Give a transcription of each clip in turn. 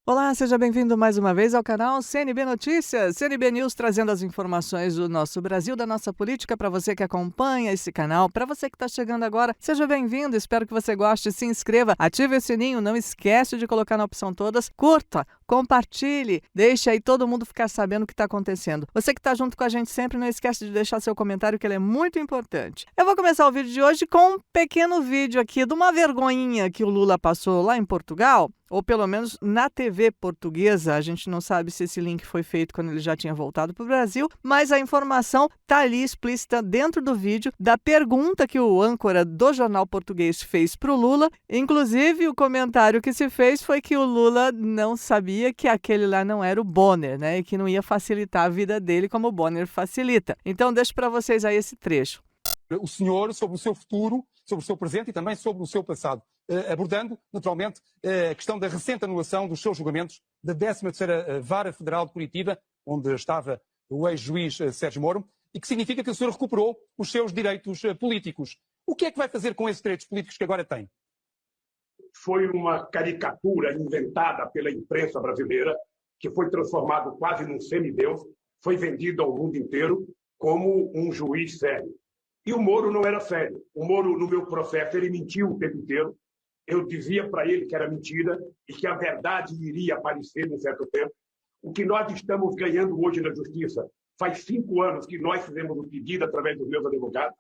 Olá, seja bem-vindo mais uma vez ao canal CNB Notícias, CNB News trazendo as informações do nosso Brasil, da nossa política para você que acompanha esse canal. Para você que está chegando agora, seja bem-vindo, espero que você goste, se inscreva, ative o sininho, não esquece de colocar na opção todas, curta, compartilhe, deixe aí todo mundo ficar sabendo o que está acontecendo. Você que está junto com a gente sempre, não esquece de deixar seu comentário que ele é muito importante. Eu vou começar o vídeo de hoje com um pequeno vídeo aqui de uma vergonhinha que o Lula passou lá em Portugal, ou pelo menos na TV portuguesa. A gente não sabe se esse link foi feito quando ele já tinha voltado para o Brasil, mas a informação está ali explícita dentro do vídeo da pergunta que o âncora do jornal português fez para o Lula. Inclusive, o comentário que se fez foi que o Lula não sabia que aquele lá não era o Bonner, né? E que não ia facilitar a vida dele como o Bonner facilita. Então, deixo para vocês aí esse trecho. O senhor sobre o seu futuro, sobre o seu presente e também sobre o seu passado, abordando, naturalmente, a questão da recente anulação dos seus julgamentos da 13ª Vara Federal de Curitiba, onde estava o ex-juiz Sérgio Moro, e que significa que o senhor recuperou os seus direitos políticos. O que é que vai fazer com esses direitos políticos que agora tem? Foi uma caricatura inventada pela imprensa brasileira, que foi transformado quase num semideus, foi vendido ao mundo inteiro como um juiz sério. E o Moro não era sério. O Moro, no meu processo, ele mentiu o tempo inteiro. Eu dizia para ele que era mentira e que a verdade iria aparecer em certo tempo. O que nós estamos ganhando hoje na Justiça, faz 5 anos que nós fizemos o pedido através dos meus advogados.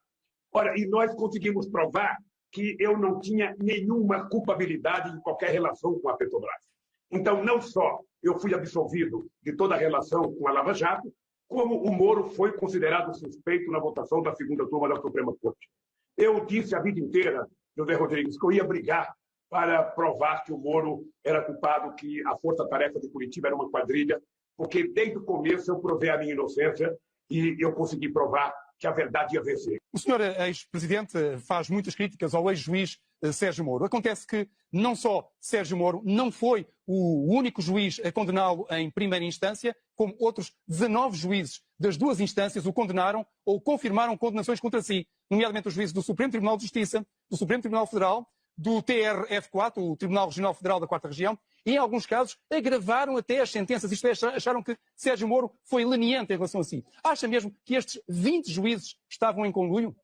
Ora, e nós conseguimos provar que eu não tinha nenhuma culpabilidade em qualquer relação com a Petrobras. Então, não só eu fui absolvido de toda a relação com a Lava Jato, como o Moro foi considerado suspeito na votação da segunda turma da Suprema Corte. Eu disse a vida inteira, José Rodrigues, que eu ia brigar para provar que o Moro era culpado, que a Força-Tarefa de Curitiba era uma quadrilha, porque desde o começo eu provei a minha inocência e eu consegui provar que a verdade ia vencer. O senhor ex-presidente faz muitas críticas ao ex-juiz Sérgio Moro. Acontece que não só Sérgio Moro não foi o único juiz a condená-lo em primeira instância, como outros 19 juízes das duas instâncias o condenaram ou confirmaram condenações contra si, nomeadamente os juízes do Supremo Tribunal de Justiça, do Supremo Tribunal Federal, do TRF4, o Tribunal Regional Federal da 4ª Região, e em alguns casos agravaram até as sentenças, isto é, acharam que Sérgio Moro foi leniente em relação a si. Acha mesmo que estes 20 juízes estavam em conluio?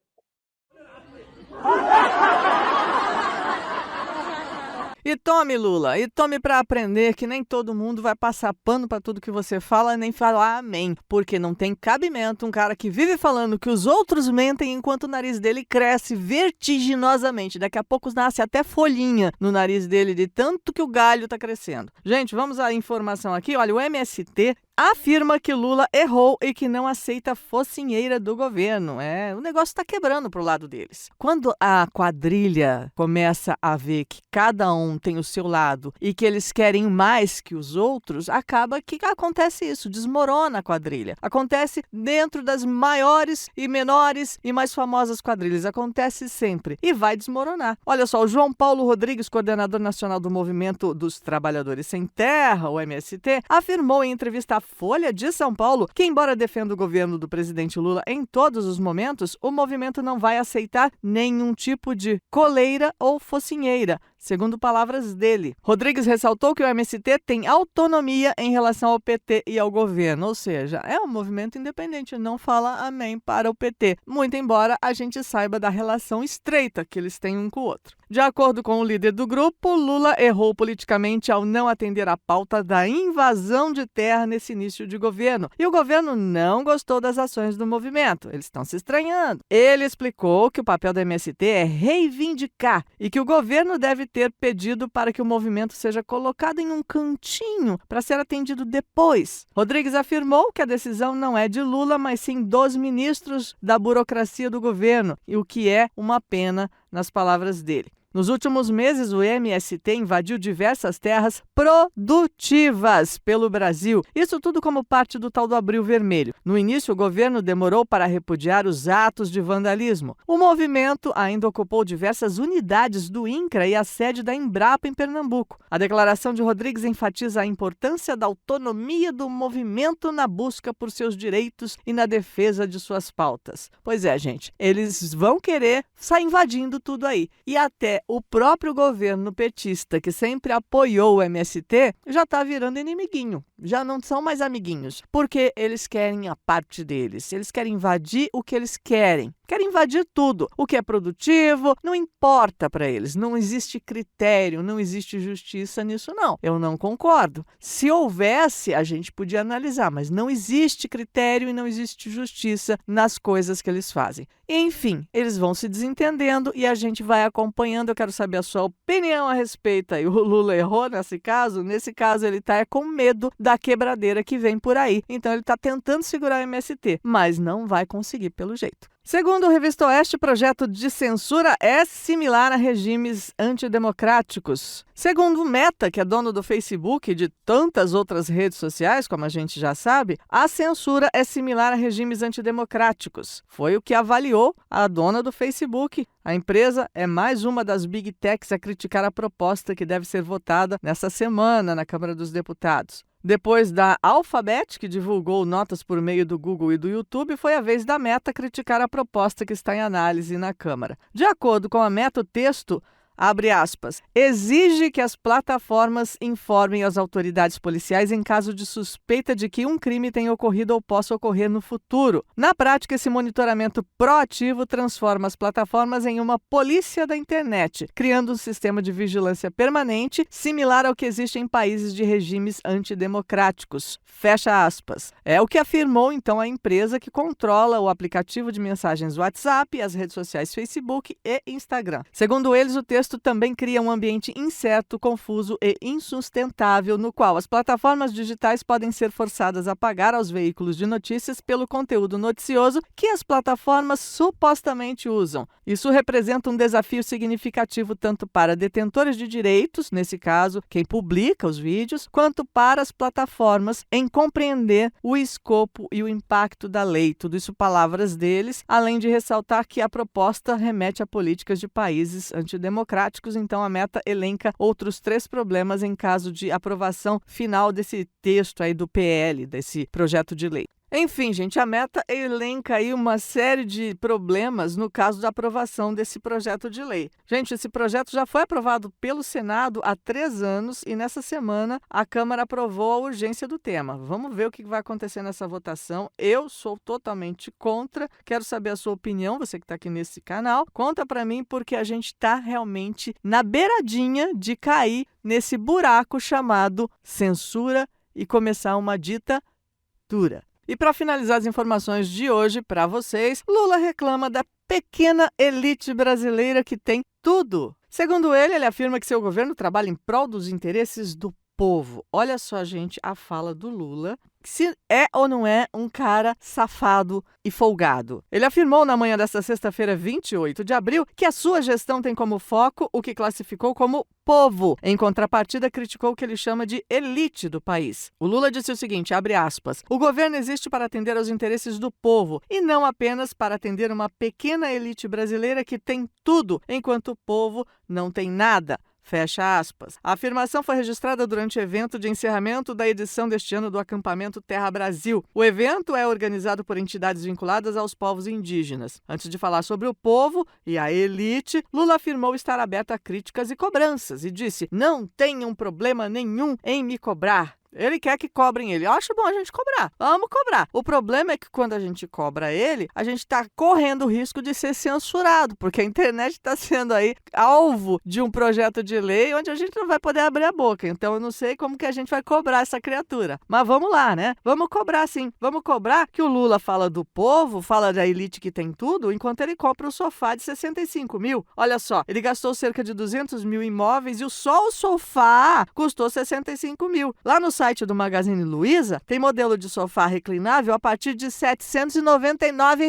E tome, Lula, e tome para aprender que nem todo mundo vai passar pano para tudo que você fala, nem falar amém, porque não tem cabimento um cara que vive falando que os outros mentem enquanto o nariz dele cresce vertiginosamente. Daqui a pouco nasce até folhinha no nariz dele de tanto que o galho está crescendo. Gente, vamos à informação aqui. Olha, o MST afirma que Lula errou e que não aceita a focinheira do governo. O negócio está quebrando pro lado deles. Quando a quadrilha começa a ver que cada um tem o seu lado e que eles querem mais que os outros, acaba que acontece isso, desmorona a quadrilha. Acontece dentro das maiores e menores e mais famosas quadrilhas. Acontece sempre e vai desmoronar. Olha só, o João Paulo Rodrigues, coordenador nacional do Movimento dos Trabalhadores Sem Terra, o MST, afirmou em entrevista à Folha de São Paulo que, embora defenda o governo do presidente Lula em todos os momentos, o movimento não vai aceitar nenhum tipo de coleira ou focinheira, segundo palavras dele. Rodrigues ressaltou que o MST tem autonomia em relação ao PT e ao governo, ou seja, é um movimento independente, não fala amém para o PT, muito embora a gente saiba da relação estreita que eles têm um com o outro. De acordo com o líder do grupo, Lula errou politicamente ao não atender à pauta da invasão de terra nesse início de governo. E o governo não gostou das ações do movimento. Eles estão se estranhando. Ele explicou que o papel do MST é reivindicar e que o governo deve ter pedido para que o movimento seja colocado em um cantinho para ser atendido depois. Rodrigues afirmou que a decisão não é de Lula, mas sim dos ministros da burocracia do governo, e o que é uma pena nas palavras dele. Nos últimos meses, o MST invadiu diversas terras produtivas pelo Brasil. Isso tudo como parte do tal do Abril Vermelho. No início, o governo demorou para repudiar os atos de vandalismo. O movimento ainda ocupou diversas unidades do INCRA e a sede da Embrapa em Pernambuco. A declaração de Rodrigues enfatiza a importância da autonomia do movimento na busca por seus direitos e na defesa de suas pautas. Pois é, gente, eles vão querer sair invadindo tudo aí. E até o próprio governo petista, que sempre apoiou o MST, já está virando inimiguinho. Já não são mais amiguinhos, porque eles querem a parte deles. Eles querem invadir o que eles querem. Querem invadir tudo. O que é produtivo, não importa para eles. Não existe critério, não existe justiça nisso, não. Eu não concordo. Se houvesse, a gente podia analisar, mas não existe critério e não existe justiça nas coisas que eles fazem. Enfim, eles vão se desentendendo e a gente vai acompanhando. Eu quero saber a sua opinião a respeito. Aí, o Lula errou nesse caso? Nesse caso, ele está com medo da quebradeira que vem por aí. Então, ele está tentando segurar o MST, mas não vai conseguir pelo jeito. Segundo o Revista Oeste, o projeto de censura é similar a regimes antidemocráticos. Segundo o Meta, que é dono do Facebook e de tantas outras redes sociais, como a gente já sabe, a censura é similar a regimes antidemocráticos. Foi o que avaliou a dona do Facebook. A empresa é mais uma das Big Techs a criticar a proposta que deve ser votada nessa semana na Câmara dos Deputados. Depois da Alphabet, que divulgou notas por meio do Google e do YouTube, foi a vez da Meta criticar a proposta que está em análise na Câmara. De acordo com a Meta, o texto, abre aspas, exige que as plataformas informem as autoridades policiais em caso de suspeita de que um crime tenha ocorrido ou possa ocorrer no futuro. Na prática, esse monitoramento proativo transforma as plataformas em uma polícia da internet, criando um sistema de vigilância permanente similar ao que existe em países de regimes antidemocráticos. Fecha aspas. É o que afirmou, então, a empresa que controla o aplicativo de mensagens WhatsApp e as redes sociais Facebook e Instagram. Segundo eles, o texto também cria um ambiente incerto, confuso e insustentável, no qual as plataformas digitais podem ser forçadas a pagar aos veículos de notícias pelo conteúdo noticioso que as plataformas supostamente usam. Isso representa um desafio significativo tanto para detentores de direitos, nesse caso, quem publica os vídeos, quanto para as plataformas em compreender o escopo e o impacto da lei. Tudo isso palavras deles, além de ressaltar que a proposta remete a políticas de países antidemocráticos. Então, a Meta elenca outros 3 problemas em caso de aprovação final desse texto aí do PL, desse projeto de lei. Enfim, gente, a Meta elenca aí uma série de problemas no caso da aprovação desse projeto de lei. Gente, esse projeto já foi aprovado pelo Senado há 3 anos e nessa semana a Câmara aprovou a urgência do tema. Vamos ver o que vai acontecer nessa votação. Eu sou totalmente contra. Quero saber a sua opinião, você que está aqui nesse canal. Conta para mim, porque a gente está realmente na beiradinha de cair nesse buraco chamado censura e começar uma ditadura. E para finalizar as informações de hoje para vocês, Lula reclama da pequena elite brasileira que tem tudo. Segundo ele afirma que seu governo trabalha em prol dos interesses do povo. Olha só, gente, a fala do Lula, se é ou não é um cara safado e folgado. Ele afirmou na manhã desta sexta-feira, 28 de abril, que a sua gestão tem como foco o que classificou como povo. Em contrapartida, criticou o que ele chama de elite do país. O Lula disse o seguinte, abre aspas, o governo existe para atender aos interesses do povo e não apenas para atender uma pequena elite brasileira que tem tudo, enquanto o povo não tem nada. Fecha aspas. A afirmação foi registrada durante o evento de encerramento da edição deste ano do acampamento Terra Brasil. O evento é organizado por entidades vinculadas aos povos indígenas. Antes de falar sobre o povo e a elite, Lula afirmou estar aberto a críticas e cobranças e disse: não tenham problema nenhum em me cobrar. Ele quer que cobrem ele. Eu acho bom a gente cobrar. Vamos cobrar. O problema é que quando a gente cobra ele, a gente está correndo o risco de ser censurado, porque a internet está sendo aí alvo de um projeto de lei onde a gente não vai poder abrir a boca. Então, eu não sei como que a gente vai cobrar essa criatura. Mas vamos lá, né? Vamos cobrar sim. Vamos cobrar que o Lula fala do povo, fala da elite que tem tudo, enquanto ele compra um sofá de 65 mil. Olha só, ele gastou cerca de 200 mil em imóveis e só o sofá custou 65 mil. Lá no site do Magazine Luiza, tem modelo de sofá reclinável a partir de R$ 799,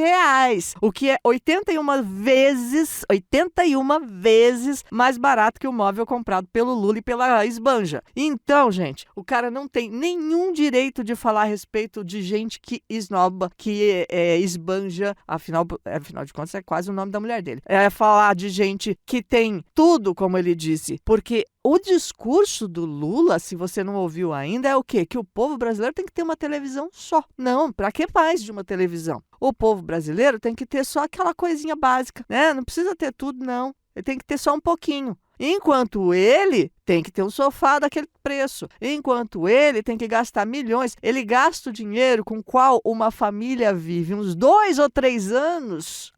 o que é 81 vezes mais barato que o móvel comprado pelo Lula e pela Esbanja. Então, gente, o cara não tem nenhum direito de falar a respeito de gente que esnoba, que esbanja, afinal de contas é quase o nome da mulher dele. É falar de gente que tem tudo, como ele disse, porque o discurso do Lula, se você não ouviu ainda, é o quê? Que o povo brasileiro tem que ter uma televisão só. Não, para que mais de uma televisão? O povo brasileiro tem que ter só aquela coisinha básica, né? Não precisa ter tudo, não. Ele tem que ter só um pouquinho. Enquanto ele tem que ter um sofá daquele preço. Enquanto ele tem que gastar milhões. Ele gasta o dinheiro com o qual uma família vive uns 2 ou 3 anos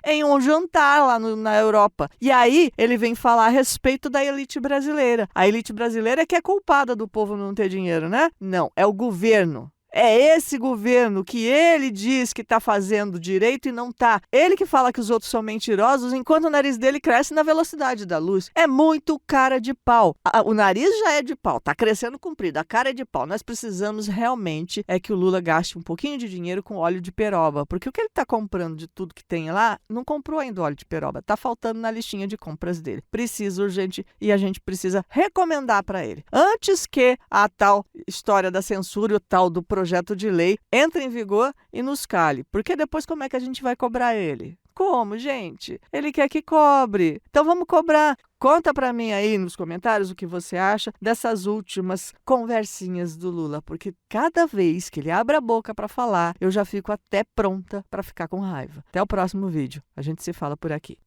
em um jantar lá na Europa. E aí ele vem falar a respeito da elite brasileira. A elite brasileira é que é culpada do povo não ter dinheiro, né? Não, é o governo. É esse governo que ele diz que está fazendo direito e não está. Ele que fala que os outros são mentirosos, enquanto o nariz dele cresce na velocidade da luz. É muito cara de pau. O nariz já é de pau, está crescendo comprido, a cara é de pau. Nós precisamos realmente que o Lula gaste um pouquinho de dinheiro com óleo de peroba, porque o que ele está comprando de tudo que tem lá, não comprou ainda óleo de peroba. Está faltando na listinha de compras dele. Precisa urgente e a gente precisa recomendar para ele. Antes que a tal história da censura e o tal do projeto de lei entre em vigor e nos cale. Porque depois como é que a gente vai cobrar ele? Como, gente? Ele quer que cobre. Então vamos cobrar. Conta para mim aí nos comentários o que você acha dessas últimas conversinhas do Lula, porque cada vez que ele abre a boca para falar, eu já fico até pronta para ficar com raiva. Até o próximo vídeo. A gente se fala por aqui.